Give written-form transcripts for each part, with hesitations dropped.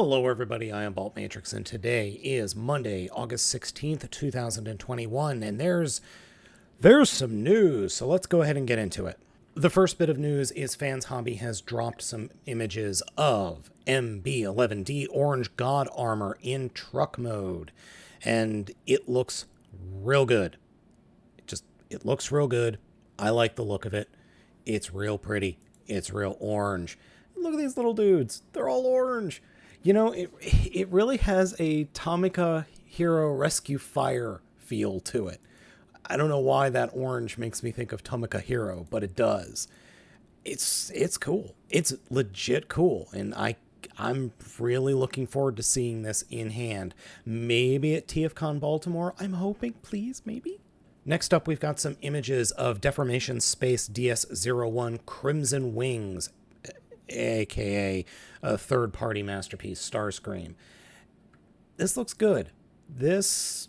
Hello everybody, I am Baltmatrix, and today is Monday, August 16th, 2021, and there's some news, so let's go ahead and get into it. The first bit of news is Fans Hobby has dropped some images of MB11D Orange God Armor in truck mode, and it looks real good. It looks real good. I like the look of it. It's real pretty. It's real orange. Look at these little dudes. They're all orange. You know, it really has a Tomika Hero Rescue Fire feel to it. I don't know why that orange makes me think of Tomika Hero, but it does. It's cool. It's legit cool, and I'm really looking forward to seeing this in hand. Maybe at TFCon Baltimore. I'm hoping, please, maybe. Next up, we've got some images of Deformation Space DS-01 Crimson Wings, aka a third-party masterpiece, Starscream. This looks good. This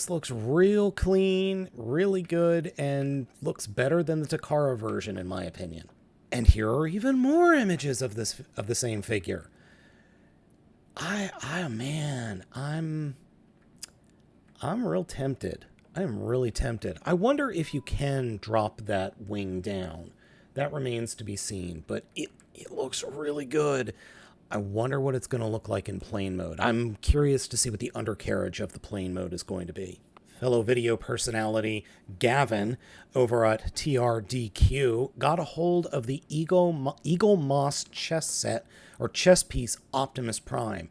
looks real clean, really good, and looks better than the Takara version, in my opinion. And here are even more images of the same figure. Man, I'm real tempted. I am really tempted. I wonder if you can drop that wing down. That remains to be seen, but it looks really good. I wonder what it's going to look like in plane mode. I'm curious to see what the undercarriage of the plane mode is going to be. Fellow video personality Gavin over at TRDQ got a hold of the Eagle Moss chess set, or chess piece Optimus Prime.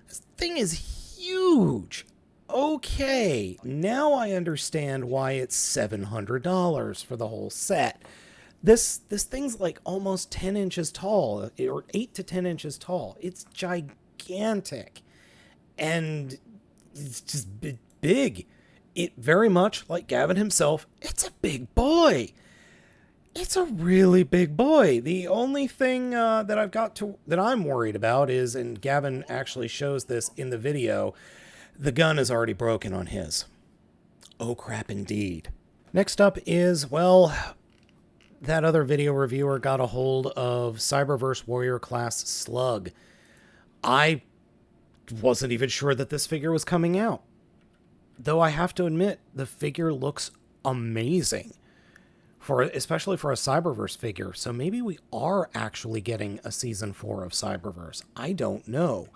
This thing is huge. Okay, now I understand why it's $700 for the whole set. This thing's like almost 10 inches tall, or 8 to 10 inches tall. It's gigantic, and it's just big. It very much, like Gavin himself, it's a big boy. It's a really big boy. The only thing that I'm worried about is, and Gavin actually shows this in the video, the gun is already broken on his. Oh crap indeed. Next up is, well, that other video reviewer got a hold of Cyberverse Warrior class Slug. I wasn't even sure that this figure was coming out. Though I have to admit, the figure looks amazing, especially for a Cyberverse figure. So maybe we are actually getting a Season 4 of Cyberverse. I don't know.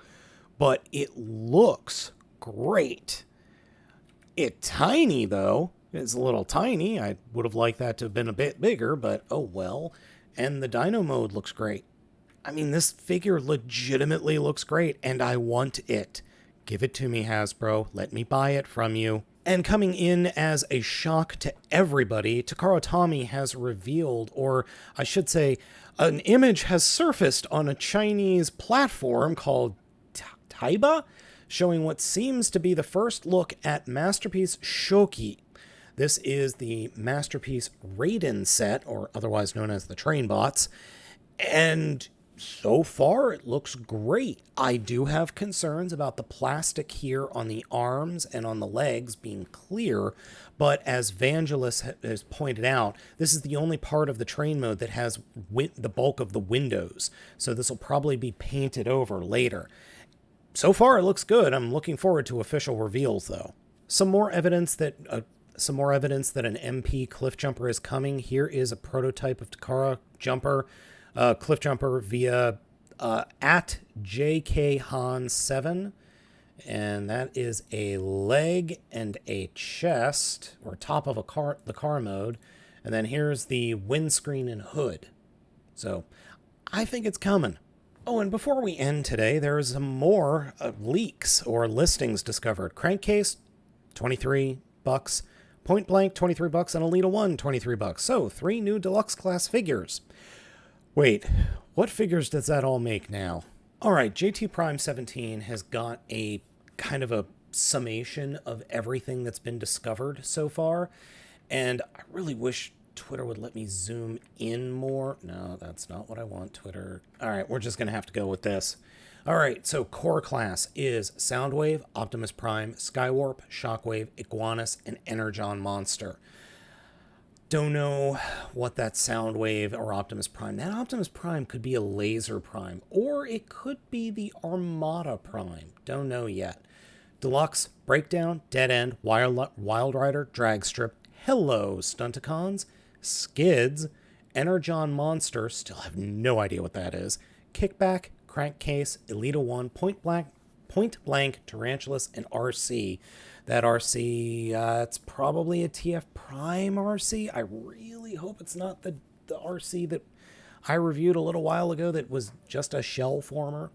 But it looks great. It's tiny, though. It's a little tiny. I would have liked that to have been a bit bigger, but oh well. And the Dino mode looks great. I mean, this figure legitimately looks great, and I want it. Give it to me, Hasbro. Let me buy it from you. And coming in as a shock to everybody, TakaraTomy has revealed, or I should say, an image has surfaced on a Chinese platform called Taiba, showing what seems to be the first look at Masterpiece Shoki. This is the Masterpiece Raiden set, or otherwise known as the Trainbots, and so far it looks great. I do have concerns about the plastic here on the arms and on the legs being clear, but as Vangelis has pointed out, this is the only part of the train mode that has the bulk of the windows, so this will probably be painted over later. So far, it looks good. I'm looking forward to official reveals, though. Some more evidence that an MP Cliff Jumper is coming. Here is a prototype of Takara Jumper, Cliff Jumper via at JKHan7, and that is a leg and a chest, or top of the car mode, and then here's the windscreen and hood. So I think it's coming. Oh, and before we end today, there's some more leaks or listings discovered. Crankcase, $23. Point Blank, $23, and Alita 1, $23. So, 3 new deluxe class figures. Wait, what figures does that all make now? Alright, JT Prime 17 has got a kind of a summation of everything that's been discovered so far, and I really wish Twitter would let me zoom in more. No, that's not what I want, Twitter. All right, we're just going to have to go with this. All right, so core class is Soundwave, Optimus Prime, Skywarp, Shockwave, Iguanus, and Energon Monster. Don't know what that Soundwave or Optimus Prime. That Optimus Prime could be a Laser Prime, or it could be the Armada Prime. Don't know yet. Deluxe, Breakdown, Dead End, Wild Rider, Dragstrip, Hello, Stunticons, Skids, Energon Monster, still have no idea what that is, Kickback, Crankcase, Elita 1, Point Blank, Tarantulas, and RC. That RC, it's probably a TF Prime RC. I really hope it's not the RC that I reviewed a little while ago that was just a shell former.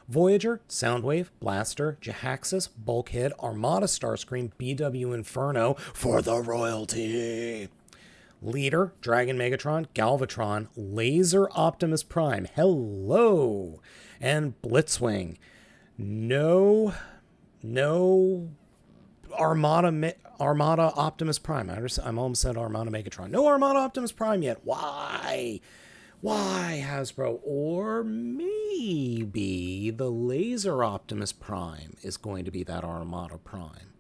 Voyager, Soundwave, Blaster, Jahaxus, Bulkhead, Armada Starscream, BW Inferno for the royalty. Leader, Dragon Megatron, Galvatron, Laser Optimus Prime, hello, and Blitzwing. No Armada Optimus Prime. I almost said Armada Megatron. No Armada Optimus Prime yet. Why? Why, Hasbro? Or maybe the Laser Optimus Prime is going to be that Armada Prime.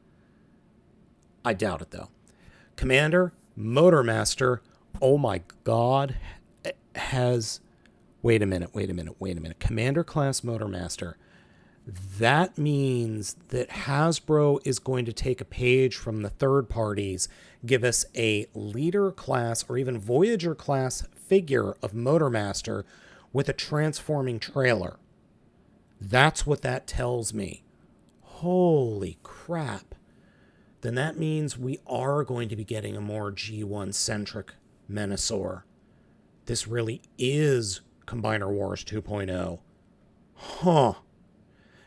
I doubt it, though. Commander, Motormaster, oh my god, has... Wait a minute. Commander class Motormaster. That means that Hasbro is going to take a page from the third parties, give us a Leader class or even Voyager class figure of Motormaster with a transforming trailer. That's what that tells me. Holy crap. Then that means we are going to be getting a more G1-centric Menasor. This really is Combiner Wars 2.0. Huh.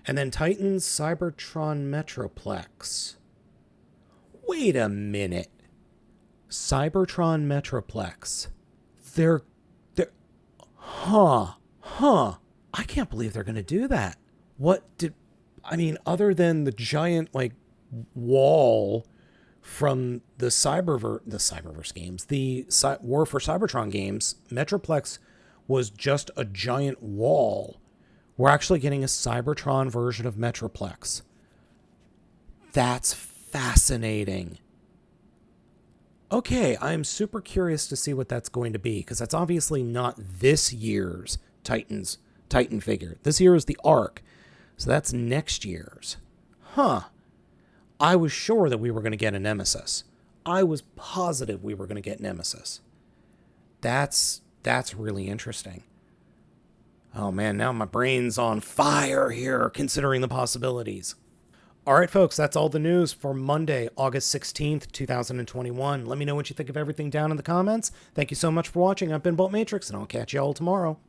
And then Titans Cybertron Metroplex. Wait a minute. Cybertron Metroplex. They're... Huh. I can't believe they're going to do that. Other than the giant, wall from the Cyberverse games, the War for Cybertron games, Metroplex was just a giant wall. We're actually getting a Cybertron version of Metroplex. That's fascinating. Okay, I'm super curious to see what that's going to be, because that's obviously not this year's Titan figure. This year is the Arc, so that's next year's. Huh. I was sure that we were going to get a Nemesis. I was positive we were going to get Nemesis. That's really interesting. Oh man, now my brain's on fire here, considering the possibilities. All right, folks, that's all the news for Monday, August 16th, 2021. Let me know what you think of everything down in the comments. Thank you so much for watching. I've been Baltmatrix, and I'll catch you all tomorrow.